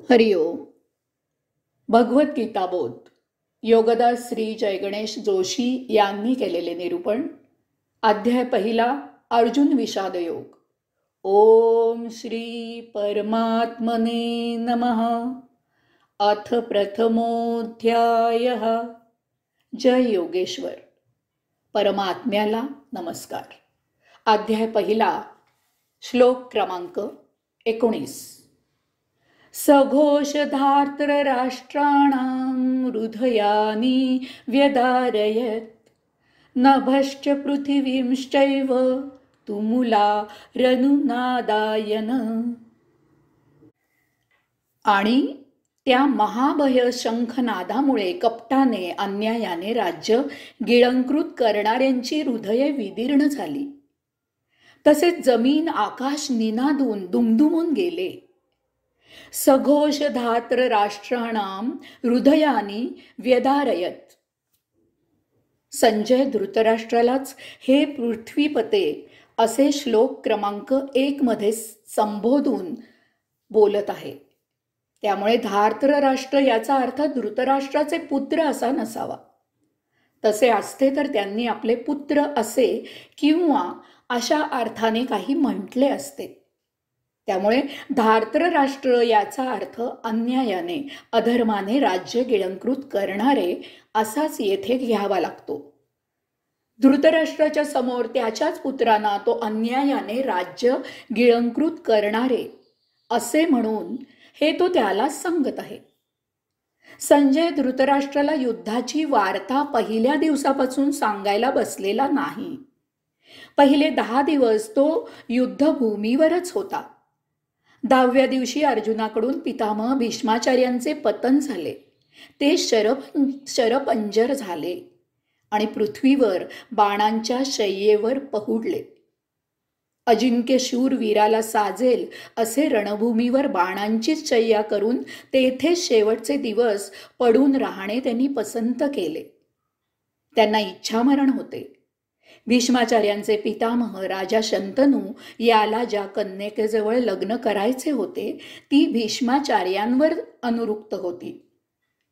हरिओम. भगवद्गीता बोध योगदास श्री जयगणेश जोशी यांनी केलेले निरूपण. अध्याय पहिला. अर्जुन विषाद योग. ओम श्री परमात्मने नमः. अथ प्रथमोऽध्यायः. जय योगेश्वर. परमात्म्याला नमस्कार. अध्याय पहिला. श्लोक क्रमांक 19. सघोषधार्तराष्ट्राणां हृदयानि व्यदारयत् नभश्च पृथिवींश्चैव तुमुलारनुनादायन. आणि त्या महाभय शंखनादामुळे कपटाने अन्यायाने राज्य गिळंकृत करणाऱ्यांची हृदये विदीर्ण झाली. तसेच जमीन आकाश निनादून दुमदुमून गेले. सघोषधात्र राष्ट्राणाम हृदयानी व्यदारयत. संजय धृतराष्ट्रालाच हे पृथ्वीपते असे श्लोक क्रमांक 1 मध्ये संबोधून बोलत आहे. त्यामुळे धार्तर राष्ट्र याचा अर्थ धृतराष्ट्राचे पुत्र असा नसावा. तसे असते तर त्यांनी आपले पुत्र असे किंवा अशा अर्थाने काही म्हटले असते. त्यामुळे धार्तर राष्ट्र याचा अर्थ अन्यायाने अधर्माने राज्य गिळंकृत करणारे असाच येथे घ्यावा लागतो. धृतराष्ट्राच्या समोर त्याच्याच पुत्रांना तो अन्यायाने राज्य गिळंकृत करणारे असे म्हणून हे तो त्यालाच सांगत आहे. संजय धृतराष्ट्राला युद्धाची वार्ता पहिल्या दिवसापासून सांगायला बसलेला नाही. पहिले 10 दिवस तो युद्धभूमीवरच होता. 10व्या दिवशी अर्जुनाकडून पितामह भीष्माचार्यांचे पतन झाले. ते शरपंजर झाले आणि पृथ्वीवर बाणांच्या शय्येवर पहुडले. अजिंक्य शूर वीराला साजेल असे रणभूमीवर बाणांचीच शय्या करून तेथे शेवटचे दिवस पडून राहणे त्यांनी पसंत केले. त्यांना इच्छामरण होते. भीष्माचार्यांचे पितामह राजा शंतनू याला ज्या कन्यकेजवळ लग्न करायचे होते ती भीष्माचार्यांवर अनुरुक्त होती.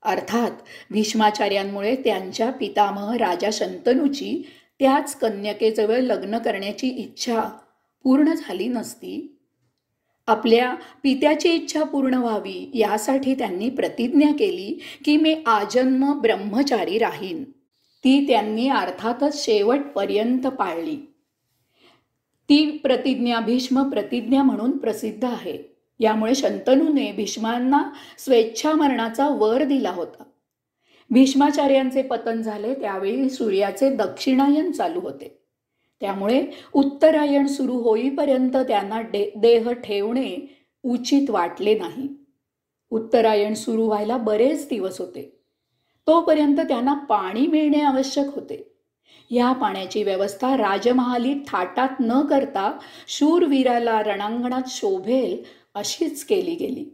अर्थात भीष्माचार्यांमुळे त्यांच्या पितामह राजा शंतनूची त्याच कन्यकेजवळ लग्न करण्याची इच्छा पूर्ण झाली नसती. आपल्या पित्याची इच्छा पूर्ण व्हावी यासाठी त्यांनी प्रतिज्ञा केली की मी आजन्म ब्रह्मचारी राहीन. ती त्यांनी अर्थातच शेवटपर्यंत पाळली. ती प्रतिज्ञा भीष्म प्रतिज्ञा म्हणून प्रसिद्ध आहे. यामुळे शंतनूने भीष्मांना स्वेच्छामरणाचा वर दिला होता. भीष्माचार्यांचे पतन झाले त्यावेळी सूर्याचे दक्षिणायन चालू होते. त्यामुळे उत्तरायण सुरू होईपर्यंत त्यांना देह ठेवणे उचित वाटले नाही. उत्तरायण सुरू व्हायला बरेच दिवस होते. तोपर्यंत त्यांना पाणी मिळणे आवश्यक होते. या पाण्याची व्यवस्था राजमहालीत थाटात न करता शूरवीराला रणांगणात शोभेल अशीच केली गेली.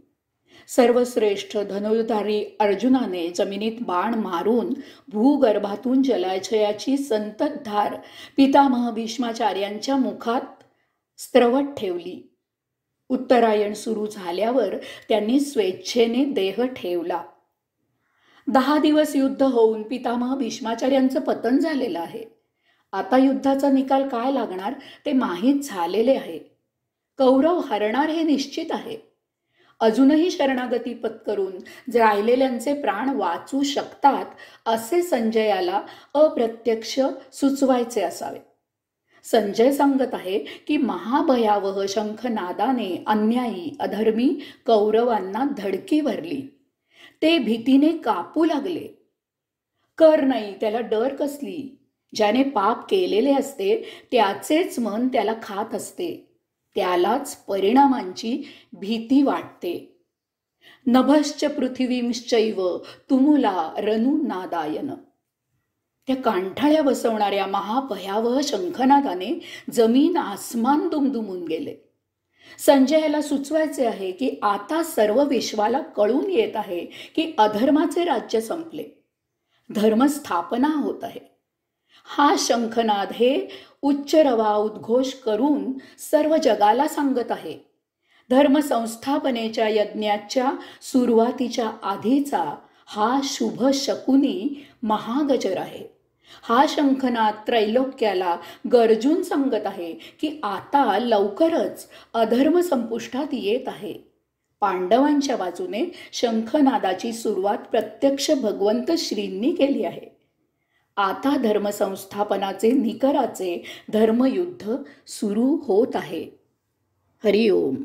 सर्वश्रेष्ठ धनुर्धारी अर्जुनाने जमिनीत बाण मारून भूगर्भातून जलाशयाची संततधार पितामह भीष्माचार्यांच्या मुखात स्त्रवत ठेवली. उत्तरायण सुरू झाल्यावर त्यांनी स्वेच्छेने देह ठेवला. 10 दिवस युद्ध होऊन पितामह भीष्माचार्यांचं पतन झालेलं आहे. आता युद्धाचा निकाल काय लागणार ते माहीत झालेले आहे. कौरव हरणार हे निश्चित आहे. अजूनही शरणागती पत्करून राहिलेल्यांचे प्राण वाचू शकतात असे संजयाला अप्रत्यक्ष सुचवायचे असावे. संजय सांगत आहे की महाभयावह शंखनादाने अन्यायी अधर्मी कौरवांना धडकी भरली. ते भीतीने कापू लागले. कर नाही त्याला डर कसली. ज्याने पाप केलेले असते त्याचेच मन त्याला खात असते. त्यालाच परिणामांची भीती वाटते. नभश्च पृथिवींश्चैव तुमुला रनुनादायन. त्या कांठाळ्या बसवणाऱ्या महाभयावह शंखनादाने जमीन आसमान दुमदुमून गेले. संजयाला सुचवायचे आहे की आता सर्व विश्वाला कळून येत आहे की अधर्माचे राज्य संपले. धर्मस्थापना होत आहे. हा शंखनाद हे उच्च रवा उद्घोष करून सर्व जगाला सांगत आहे. धर्मसंस्थापनेच्या यज्ञाच्या सुरुवातीच्या आधीचा हा शुभ शकुनी महागजर आहे. हा शंखनाद त्रैलोक्याला गर्जून सांगत आहे की आता लवकरच अधर्म संपुष्टात येत आहे. पांडवांच्या बाजूने शंखनादाची सुरुवात प्रत्यक्ष भगवंत श्रींनी केली आहे. आता धर्मसंस्थापनाचे निकराचे धर्मयुद्ध सुरू होत आहे. हरिओम.